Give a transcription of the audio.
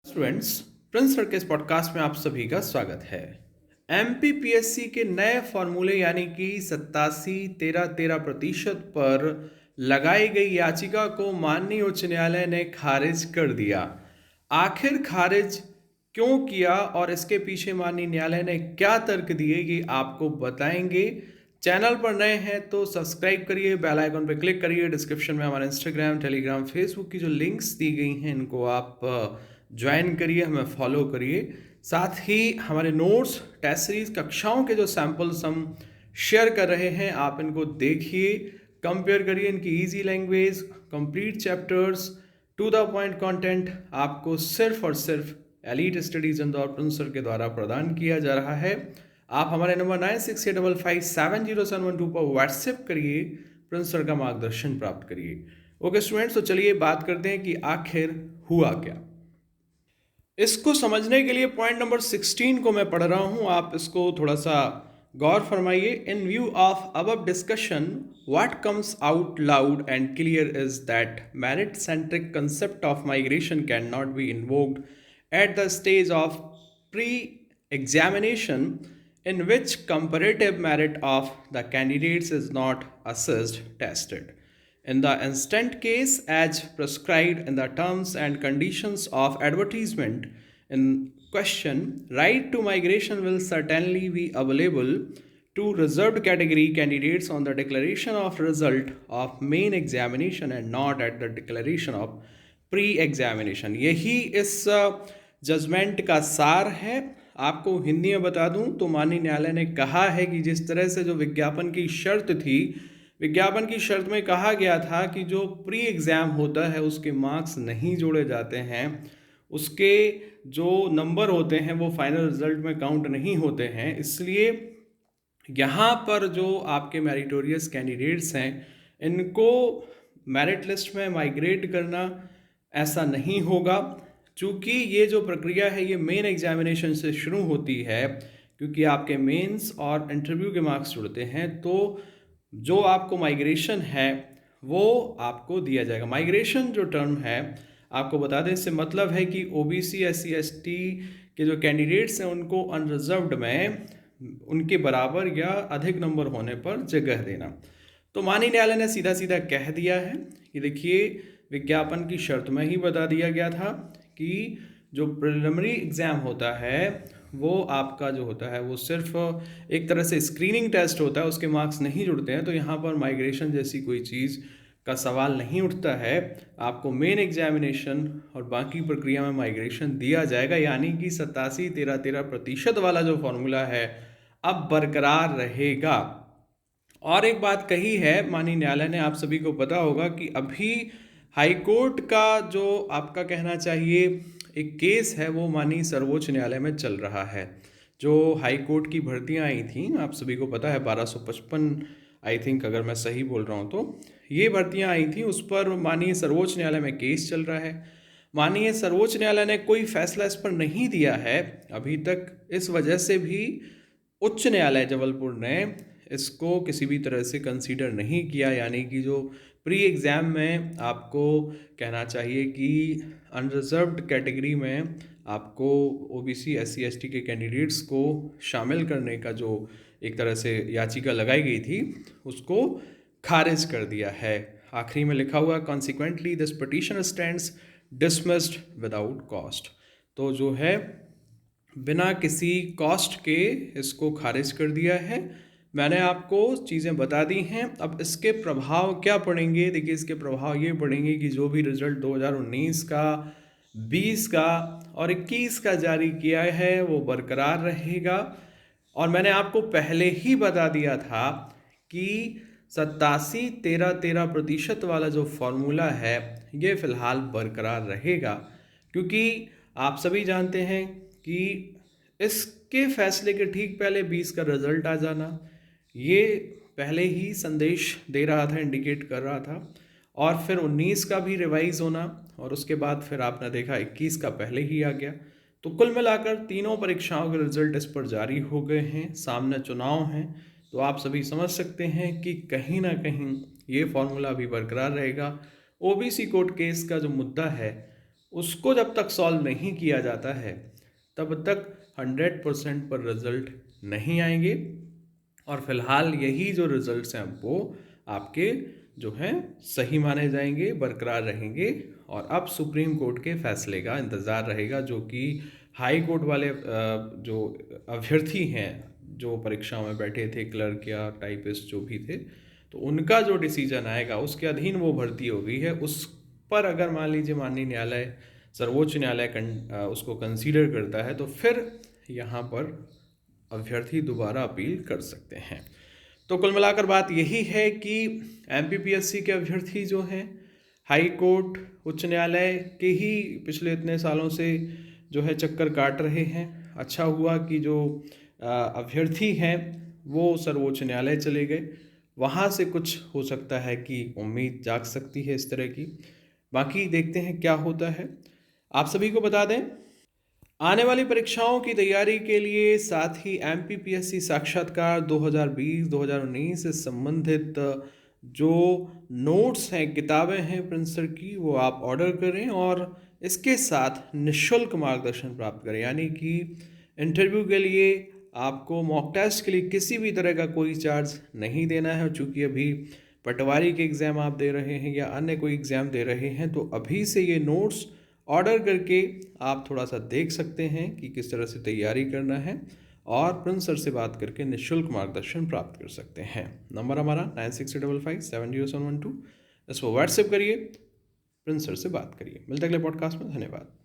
Students, Prince sir के इस podcast में आप सभी का स्वागत है। एमपीपीएससी के नए फॉर्मूले यानी कि 87-13-13% पर लगाई गई याचिका को माननीय उच्च न्यायालय ने खारिज कर दिया। आखिर खारिज क्यों किया और इसके पीछे माननीय न्यायालय ने क्या तर्क दिए, ये आपको बताएंगे। चैनल पर नए हैं तो सब्सक्राइब करिए, बेल आइकन पर क्लिक करिए। डिस्क्रिप्शन में हमारे इंस्टाग्राम, टेलीग्राम, फेसबुक की जो लिंक्स दी गई हैं इनको आप ज्वाइन करिए, हमें फॉलो करिए। साथ ही हमारे नोट्स, टेस्ट सीरीज, कक्षाओं के जो सैंपल्स हम शेयर कर रहे हैं आप इनको देखिए, कंपेयर करिए। इनकी easy language, complete chapters, to the point content आपको सिर्फ और सिर्फ elite studies Indore Prince sir के द्वारा प्रदान किया जा रहा है। आप हमारे नंबर 9685570712 पर व्हाट्सएप करिए, प्रिंस सर का मार्गदर्शन प्राप्त करिए। ओके स्टूडेंट्स, तो चलिए बात करते हैं कि आखिर हुआ क्या। इसको समझने के लिए पॉइंट नंबर 16 को मैं पढ़ रहा हूं, आप इसको थोड़ा सा गौर फरमाइए। इन view of above discussion, what comes out loud and clear is that merit centric concept of migration cannot be invoked at the stage of pre-examination, in which comparative merit of the candidates is not assessed, tested. In the instant case, as prescribed in the terms and conditions of advertisement in question, right to migration will certainly be available to reserved category candidates on the declaration of result of main examination and not at the declaration of pre-examination. यही इस judgement का सार है। आपको हिंदी में बता दूं तो माननीय न्यायालय ने कहा है कि जिस तरह से जो विज्ञापन की शर्त थी, विज्ञापन की शर्त में कहा गया था कि जो प्री एग्ज़ाम होता है उसके मार्क्स नहीं जोड़े जाते हैं, उसके जो नंबर होते हैं वो फाइनल रिजल्ट में काउंट नहीं होते हैं। इसलिए यहाँ पर जो आपके मेरिटोरियस कैंडिडेट्स हैं इनको मेरिट लिस्ट में माइग्रेट करना ऐसा नहीं होगा, क्योंकि ये जो प्रक्रिया है ये मेन एग्जामिनेशन से शुरू होती है। क्योंकि आपके मेंस और इंटरव्यू के मार्क्स जुड़ते हैं, तो जो आपको माइग्रेशन है वो आपको दिया जाएगा। माइग्रेशन जो टर्म है आपको बता दें, इससे मतलब है कि ओबीसी, एससी, एसटी के जो कैंडिडेट्स हैं उनको अनरिजर्व्ड में उनके बराबर या अधिक नंबर होने पर जगह देना। तो माननीय न्यायालय ने सीधा सीधा कह दिया है कि देखिए, विज्ञापन की शर्त में ही बता दिया गया था कि जो प्रिलिमिनरी एग्ज़ाम होता है वो आपका जो होता है वो सिर्फ एक तरह से स्क्रीनिंग टेस्ट होता है, उसके मार्क्स नहीं जुड़ते हैं। तो यहाँ पर माइग्रेशन जैसी कोई चीज़ का सवाल नहीं उठता है। आपको मेन एग्जामिनेशन और बाकी प्रक्रिया में माइग्रेशन दिया जाएगा, यानी कि 87-13-13% वाला जो फॉर्मूला है अब बरकरार रहेगा। और एक बात कही है माननीय न्यायालय ने, आप सभी को पता होगा कि अभी हाईकोर्ट का जो आपका कहना चाहिए एक केस है वो माननीय सर्वोच्च न्यायालय में चल रहा है। जो हाईकोर्ट की भर्तियां आई थी, आप सभी को पता है 1255 आई थिंक, अगर मैं सही बोल रहा हूँ तो ये भर्तियां आई थी, उस पर माननीय सर्वोच्च न्यायालय में केस चल रहा है। माननीय सर्वोच्च न्यायालय ने कोई फैसला इस पर नहीं दिया है अभी तक। इस वजह से भी उच्च न्यायालय जबलपुर ने इसको किसी भी तरह से कंसीडर नहीं किया, यानी कि जो प्री एग्ज़ाम में आपको कहना चाहिए कि अनरिजर्व्ड कैटेगरी में आपको ओबीसी, एससी, एसटी के कैंडिडेट्स को शामिल करने का जो एक तरह से याचिका लगाई गई थी उसको खारिज कर दिया है। आखिरी में लिखा हुआ, consequently this petition stands dismissed without cost. तो जो है बिना किसी कॉस्ट के इसको खारिज कर दिया है। मैंने आपको चीज़ें बता दी हैं। अब इसके प्रभाव क्या पड़ेंगे, देखिए इसके प्रभाव ये पड़ेंगे कि जो भी रिजल्ट 2019 का, 20 का और 21 का जारी किया है वो बरकरार रहेगा। और मैंने आपको पहले ही बता दिया था कि 87-13-13% वाला जो फॉर्मूला है ये फ़िलहाल बरकरार रहेगा, क्योंकि आप सभी जानते हैं कि इसके फैसले के ठीक पहले 20 का रिजल्ट आ जाना ये पहले ही संदेश दे रहा था, इंडिकेट कर रहा था। और फिर 19 का भी रिवाइज होना, और उसके बाद फिर आपने देखा 21 का पहले ही आ गया। तो कुल मिलाकर तीनों परीक्षाओं के रिजल्ट इस पर जारी हो गए हैं, सामने चुनाव हैं। तो आप सभी समझ सकते हैं कि कहीं ना कहीं ये फॉर्मूला भी बरकरार रहेगा। ओबीसी कोर्ट केस का जो मुद्दा है उसको जब तक सॉल्व नहीं किया जाता है तब तक 100% पर रिजल्ट नहीं आएंगे। और फिलहाल यही जो रिजल्ट्स हैं वो आपके जो हैं सही माने जाएंगे, बरकरार रहेंगे। और अब सुप्रीम कोर्ट के फैसले का इंतज़ार रहेगा, जो कि हाई कोर्ट वाले जो अभ्यर्थी हैं जो परीक्षाओं में बैठे थे, क्लर्क या टाइपिस्ट जो भी थे, तो उनका जो डिसीजन आएगा उसके अधीन वो भर्ती हो गई है। उस पर अगर मान लीजिए माननीय न्यायालय, सर्वोच्च न्यायालय उसको कंसीडर करता है तो फिर यहाँ पर अभ्यर्थी दोबारा अपील कर सकते हैं। तो कुल मिलाकर बात यही है कि एमपीपीएससी के अभ्यर्थी जो हैं हाई कोर्ट, उच्च न्यायालय के ही पिछले इतने सालों से जो है चक्कर काट रहे हैं। अच्छा हुआ कि जो अभ्यर्थी हैं वो सर्वोच्च न्यायालय चले गए, वहाँ से कुछ हो सकता है कि उम्मीद जाग सकती है इस तरह की। बाकी देखते हैं क्या होता है। आप सभी को बता दें, आने वाली परीक्षाओं की तैयारी के लिए, साथ ही एमपीपीएससी साक्षात्कार 2020-2019 से संबंधित जो नोट्स हैं, किताबें हैं प्रिंसर की, वो आप ऑर्डर करें और इसके साथ निःशुल्क मार्गदर्शन प्राप्त करें। यानी कि इंटरव्यू के लिए आपको, मॉक टेस्ट के लिए किसी भी तरह का कोई चार्ज नहीं देना है। चूँकि अभी पटवारी के एग्ज़ाम आप दे रहे हैं या अन्य कोई एग्ज़ाम दे रहे हैं, तो अभी से ये नोट्स ऑर्डर करके आप थोड़ा सा देख सकते हैं कि किस तरह से तैयारी करना है, और प्रिंस सर से बात करके निःशुल्क मार्गदर्शन प्राप्त कर सकते हैं। नंबर हमारा 9655570712। इस पर व्हाट्सएप करिए, प्रिंस सर से बात करिए। मिलते अगले पॉडकास्ट में। धन्यवाद।